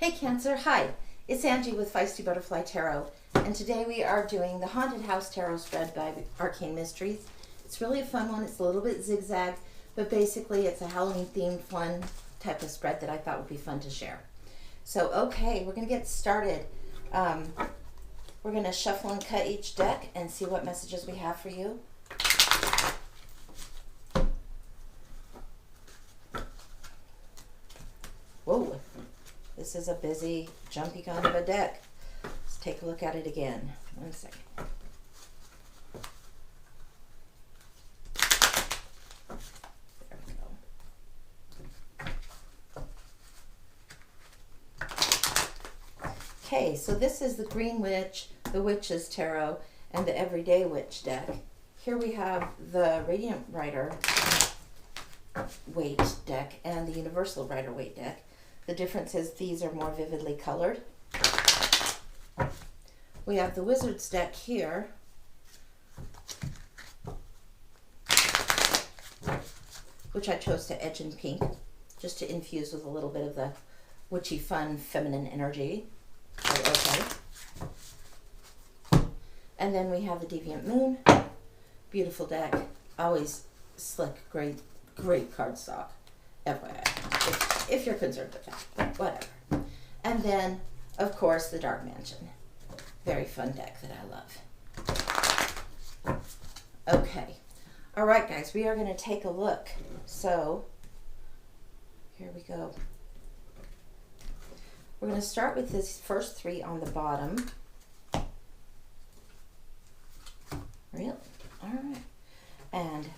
Hey Cancer, hi. It's Angie with Feisty Butterfly Tarot, and today we are doing the Haunted House Tarot spread by Arcane Mysteries. It's really a fun one. It's a little bit zigzag, but basically it's a Halloween themed fun type of spread that I thought would be fun to share. So okay, we're going to get started. We're going to shuffle and cut each deck and see what messages we have for you. Whoa, this is a busy, jumpy kind of a deck. Let's take a look at it again. 1 second. There we go. Okay, so this is the Green Witch, the Witch's Tarot, and the Everyday Witch deck. Here we have the Radiant Rider Waite deck and the Universal Rider Waite deck. The difference is these are more vividly colored. We have the Wizard's deck here. Which I chose to edge in pink, just to infuse with a little bit of the witchy, fun, feminine energy. Okay. And then we have the Deviant Moon. Beautiful deck. Always slick, great cardstock. FYI, if you're concerned with that, but whatever. And then, of course, the Dark Mansion. Very fun deck that I love. Okay. All right, guys, we are going to take a look. So, here we go. We're going to start with this first three on the bottom. Really? All right. And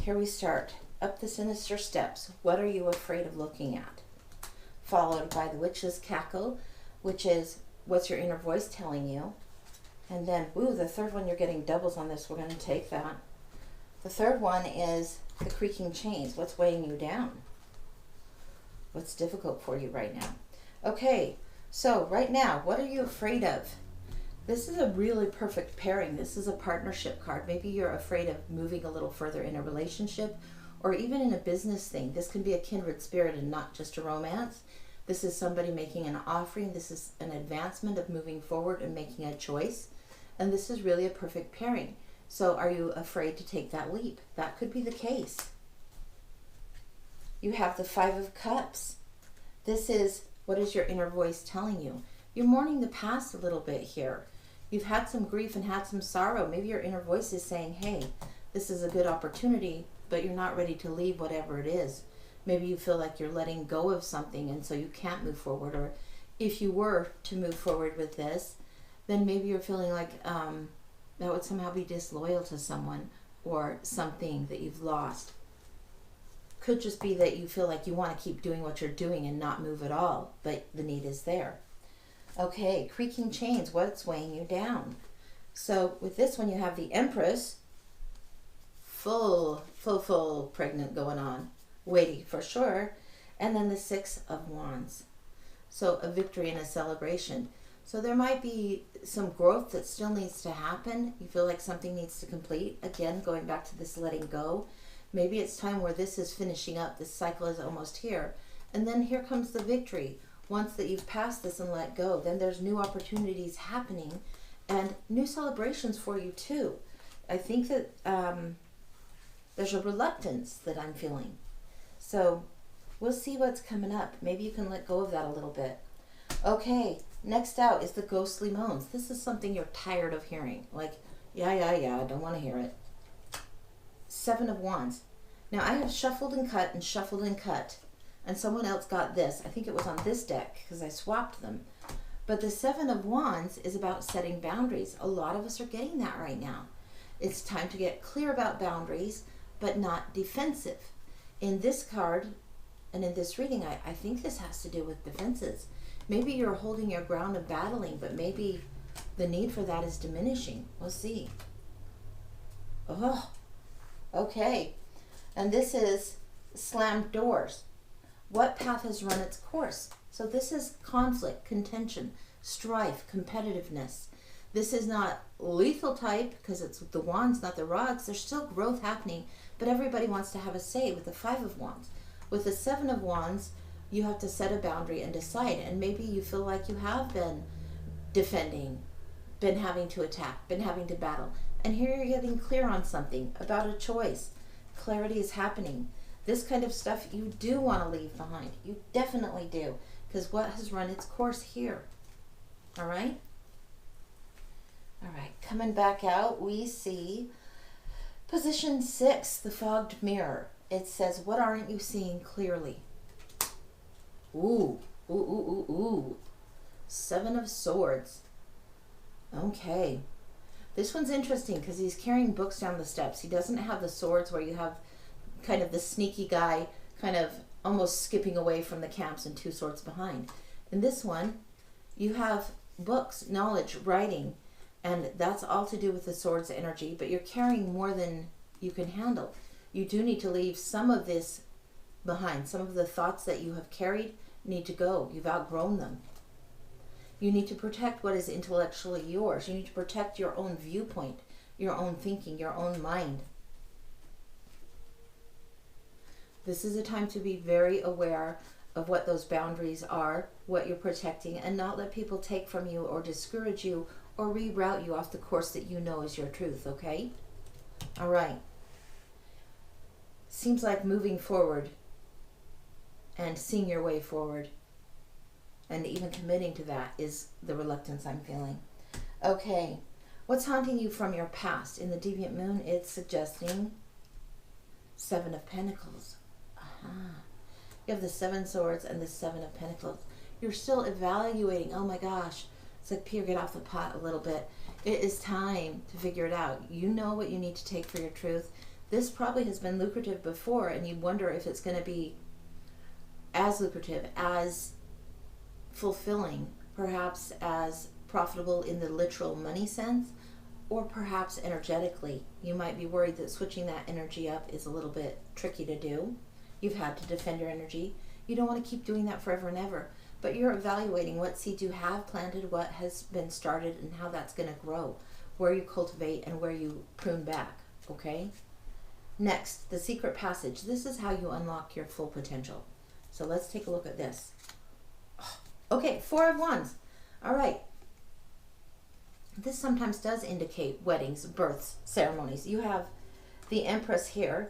here we start. Up the Sinister Steps. What are you afraid of looking at? Followed by the Witch's Cackle, which is what's your inner voice telling you. And then, ooh, the third one, you're getting doubles on this. We're going to take that. The third one is the Creaking Chains. What's weighing you down? What's difficult for you right now? Okay, so right now, what are you afraid of? This is a really perfect pairing. This is a partnership card. Maybe you're afraid of moving a little further in a relationship, or even in a business thing. This can be a kindred spirit and not just a romance. This is somebody making an offering. This is an advancement of moving forward and making a choice. And this is really a perfect pairing. So are you afraid to take that leap? That could be the case. You have the Five of Cups. This is, what is your inner voice telling you? You're mourning the past a little bit here. You've had some grief and had some sorrow. Maybe your inner voice is saying, hey, this is a good opportunity, but you're not ready to leave whatever it is. Maybe you feel like you're letting go of something and so you can't move forward. Or if you were to move forward with this, then maybe you're feeling like that would somehow be disloyal to someone or something that you've lost. Could just be that you feel like you want to keep doing what you're doing and not move at all, but the need is there. Okay, Creaking Chains, what's weighing you down? So with this one, you have the Empress, full pregnant going on, weighty for sure, and then the Six of Wands. So a victory and a celebration. So there might be some growth that still needs to happen. You feel like something needs to complete. Again, going back to this letting go. Maybe it's time where this is finishing up. This cycle is almost here. And then here comes the victory. Once that you've passed this and let go, then there's new opportunities happening and new celebrations for you too. I think that there's a reluctance that I'm feeling. So we'll see what's coming up. Maybe you can let go of that a little bit. Okay, next out is the Ghostly Moans. This is something you're tired of hearing. Like, yeah, I don't want to hear it. Seven of Wands. Now I have shuffled and cut and shuffled and cut. And someone else got this. I think it was on this deck because I swapped them. But the Seven of Wands is about setting boundaries. A lot of us are getting that right now. It's time to get clear about boundaries, but not defensive. In this card and in this reading, I think this has to do with defenses. Maybe you're holding your ground and battling, but maybe the need for that is diminishing. We'll see. Oh, okay. And this is Slammed Doors. What path has run its course? So this is conflict, contention, strife, competitiveness. This is not lethal type because it's the wands, not the rods. There's still growth happening, but everybody wants to have a say with the Five of Wands. With the Seven of Wands, You have to set a boundary and decide. And maybe you feel like you have been defending, been having to attack, been having to battle. And here you're getting clear on something about a choice. Clarity is happening. This kind of stuff you do want to leave behind. You definitely do. Because what has run its course here? All right? All right, coming back out, we see position 6, the fogged mirror. It says, what aren't you seeing clearly? Ooh, ooh, ooh, ooh, ooh. 7 of Swords. Okay. This one's interesting because he's carrying books down the steps. He doesn't have the swords where you have kind of the sneaky guy kind of almost skipping away from the camps and 2 swords behind. In this one, you have books, knowledge, writing, and that's all to do with the swords energy, but you're carrying more than you can handle. You do need to leave some of this behind. Some of the thoughts that you have carried need to go. You've outgrown them. You need to protect what is intellectually yours. You need to protect your own viewpoint, your own thinking, your own mind. This is a time to be very aware of what those boundaries are, what you're protecting, and not let people take from you or discourage you or reroute you off the course that you know is your truth, okay? All right. Seems like moving forward and seeing your way forward and even committing to that is the reluctance I'm feeling. Okay. What's haunting you from your past? In the Deviant Moon, it's suggesting 7 of Pentacles. You have the 7 Swords and the 7 of Pentacles. You're still evaluating. Oh my gosh. It's like, Peter, get off the pot a little bit. It is time to figure it out. You know what you need to take for your truth. This probably has been lucrative before, and you wonder if it's going to be as lucrative, as fulfilling, perhaps as profitable in the literal money sense, or perhaps energetically. You might be worried that switching that energy up is a little bit tricky to do. You've had to defend your energy. You don't want to keep doing that forever and ever. But you're evaluating what seeds you have planted, what has been started, and how that's going to grow, where you cultivate and where you prune back, okay? Next, the secret passage. This is how you unlock your full potential. So let's take a look at this. Okay, 4 of Wands. All right. This sometimes does indicate weddings, births, ceremonies. You have the Empress here,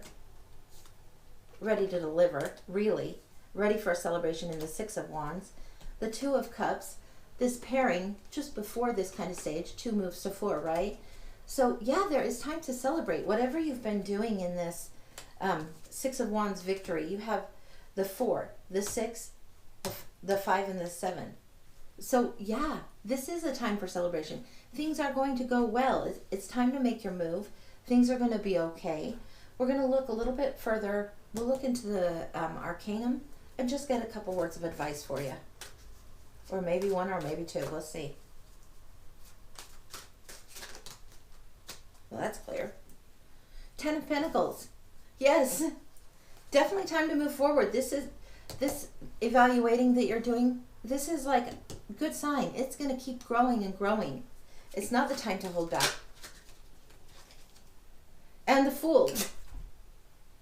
ready to deliver, really, ready for a celebration in the 6 of Wands. The 2 of Cups, this pairing just before this kind of stage, 2 moves to 4, right? So yeah, there is time to celebrate. Whatever you've been doing in this 6 of Wands victory, you have the 4, the 6, the 5, and the 7. So yeah, this is a time for celebration. Things are going to go well. It's time to make your move. Things are going to be okay. We're going to look a little bit further. We'll look into the Arcanum and just get a couple words of advice for you. Or maybe 1 or maybe 2. Let's see. Well, that's clear. 10 of Pentacles. Yes. Definitely time to move forward. This evaluating that you're doing, this is like a good sign. It's going to keep growing and growing. It's not the time to hold back. And the Fool.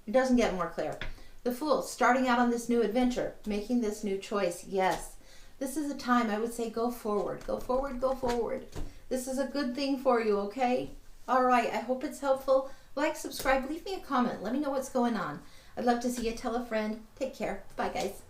It doesn't get more clear. The Fool, starting out on this new adventure, making this new choice. Yes. This is a time, I would say, go forward. Go forward, go forward. This is a good thing for you, okay? All right. I hope it's helpful. Like, subscribe, leave me a comment. Let me know what's going on. I'd love to see you. Tell a friend. Take care. Bye, guys.